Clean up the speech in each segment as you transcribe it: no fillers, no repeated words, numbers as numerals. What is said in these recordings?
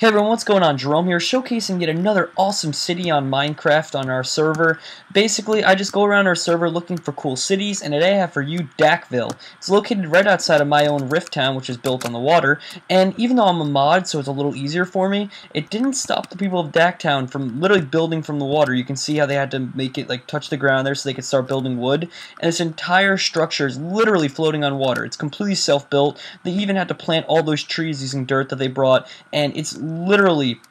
Hey everyone, what's going on? Jerome here, showcasing yet another awesome city on Minecraft on our server. Basically, I just go around our server looking for cool cities, and today I have for you Dakville. It's located right outside of my own Rift Town, which is built on the water, and even though I'm a mod, so it's a little easier for me, it didn't stop the people of Daktown from literally building from the water. You can see how they had to make it like touch the ground there so they could start building wood, and this entire structure is literally floating on water. It's completely self-built. They even had to plant all those trees using dirt that they brought, and it's literally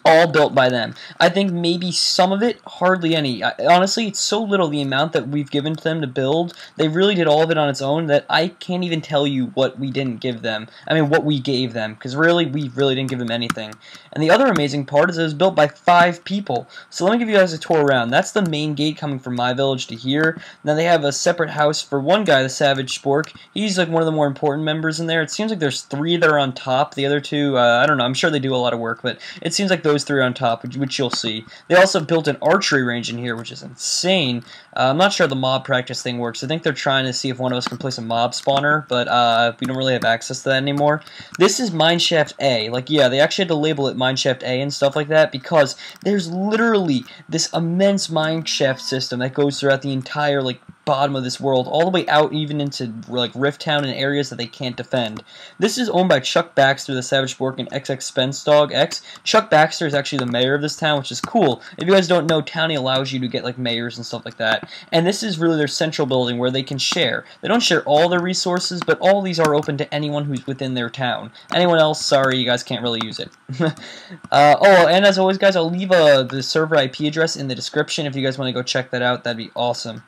all built by them. I think maybe some of it, hardly any. Honestly, it's so little the amount that we've given to them to build. They really did all of it on its own that I can't even tell you what we didn't give them. I mean, what we gave them, because really, we really didn't give them anything. And the other amazing part is it was built by 5 people. So let me give you guys a tour around. That's the main gate coming from my village to here. Then they have a separate house for one guy, the Savage Spork. He's like one of the more important members in there. It seems like there's 3 that are on top. The other 2, I don't know. I'm sure they do a lot of work, but it seems like those 3 on top, which you'll see. They also built an archery range in here, which is insane. I'm not sure how the mob practice thing works. I think they're trying to see if one of us can place a mob spawner, but we don't really have access to that anymore. This is Mineshaft A. Like, yeah, they actually had to label it Mineshaft A and stuff like that because there's literally this immense mineshaft system that goes throughout the entire, like, bottom of this world, all the way out even into like Rift Town and areas that they can't defend. This is owned by Chuck Baxter, the Savage Spork, and XX Spence Dog X. Chuck Baxter is actually the mayor of this town, which is cool. If you guys don't know, Townie allows you to get like mayors and stuff like that. And this is really their central building where they can share. They don't share all their resources, but all these are open to anyone who's within their town. Anyone else, sorry, you guys can't really use it. Oh, and as always, guys, I'll leave the server IP address in the description if you guys want to go check that out. That'd be awesome.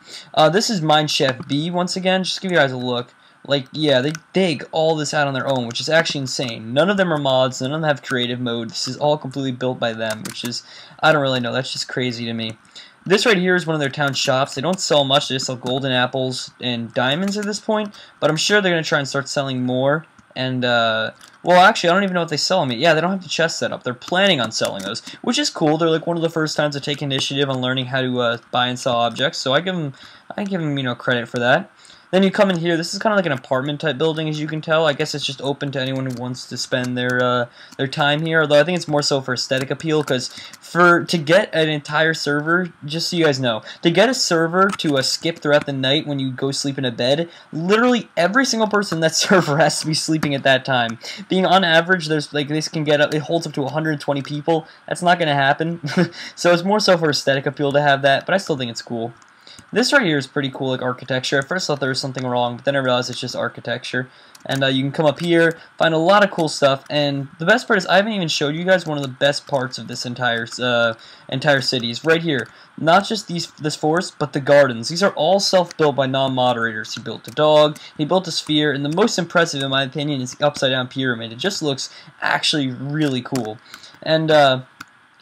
This is Mineshaft B once again. Just to give you guys a look. Like, yeah, they dig all this out on their own, which is actually insane. None of them are mods. None of them have creative mode. This is all completely built by them, which is, I don't really know. That's just crazy to me. This right here is one of their town shops. They don't sell much. They just sell golden apples and diamonds at this point, but I'm sure they're going to try and start selling more. And, well, actually, I don't even know what they sell them. Yeah, they don't have the chest set up. They're planning on selling those, which is cool. They're like one of the first times to take initiative on learning how to buy and sell objects, so I give them, you know, credit for that. Then you come in here. This is kind of like an apartment type building, as you can tell. I guess it's just open to anyone who wants to spend their time here. Although I think it's more so for aesthetic appeal, because to get an entire server, just so you guys know, to get a server to skip throughout the night when you go sleep in a bed, literally every single person in that server has to be sleeping at that time. Being on average, there's like this can get up. It holds up to 120 people. That's not going to happen. So it's more so for aesthetic appeal to have that, but I still think it's cool. This right here is pretty cool, like architecture. At first I thought there was something wrong, but then I realized it's just architecture. And you can come up here, find a lot of cool stuff, and the best part is I haven't even showed you guys one of the best parts of this entire city is right here. Not just this forest, but the gardens. These are all self-built by non-moderators. He built a dog, he built a sphere, and the most impressive, in my opinion, is the upside-down pyramid. It just looks actually really cool. And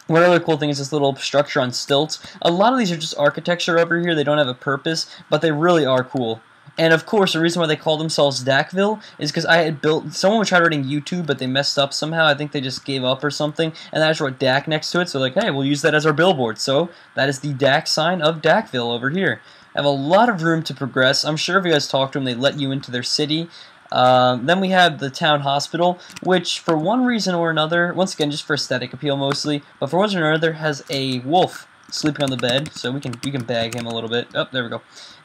one other cool thing is this little structure on stilts. A lot of these are just architecture over here. They don't have a purpose, but they really are cool. And of course, the reason why they call themselves Dakville is because I had built, someone tried writing YouTube, but they messed up somehow. I think they just gave up or something, and I just wrote Dak next to it, so like, hey, we'll use that as our billboard. So that is the Dak sign of Dakville over here. I have a lot of room to progress. I'm sure if you guys talk to them, they let you into their city. Then we have the town hospital, which for one reason or another, once again just for aesthetic appeal mostly, but for one reason or another has a wolf sleeping on the bed, so we can bag him a little bit. Oh, there we go.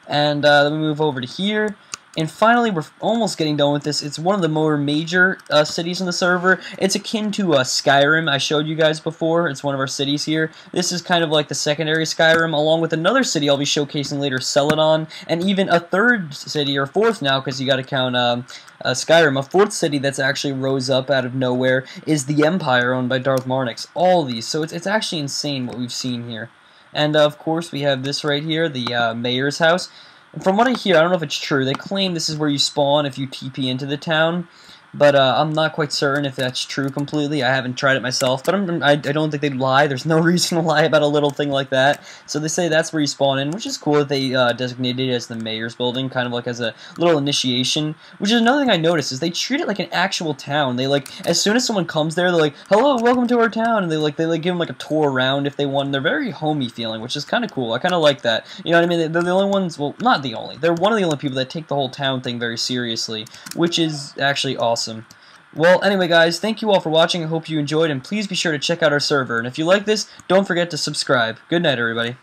And then we move over to here. And finally, we're almost getting done with this. It's one of the more major cities in the server. It's akin to Skyrim. I showed you guys before. It's one of our cities here. This is kind of like the secondary Skyrim, along with another city I'll be showcasing later, Celadon, and even a third city, or fourth now, because you got to count Skyrim. A fourth city that's actually rose up out of nowhere is the Empire, owned by Darth Marnix. All these. So it's actually insane what we've seen here. And of course, we have this right here, the mayor's house. From what I hear, I don't know if it's true, they claim this is where you spawn if you TP into the town, but I'm not quite certain if that's true completely. I haven't tried it myself, but I don't think they'd lie. There's no reason to lie about a little thing like that. So they say that's where you spawn in, which is cool that they designated it as the mayor's building, kind of like as a little initiation. Which is another thing I noticed, is they treat it like an actual town. They like, as soon as someone comes there, they're like, hello, welcome to our town, and they give them like a tour around if they want. They're very homey feeling, which is kind of cool. I kind of like that. You know what I mean? They're the only ones, well, not the only. They're one of the only people that take the whole town thing very seriously, which is actually awesome. Well, anyway, guys, thank you all for watching. I hope you enjoyed, and please be sure to check out our server. And if you like this, don't forget to subscribe. Good night, everybody.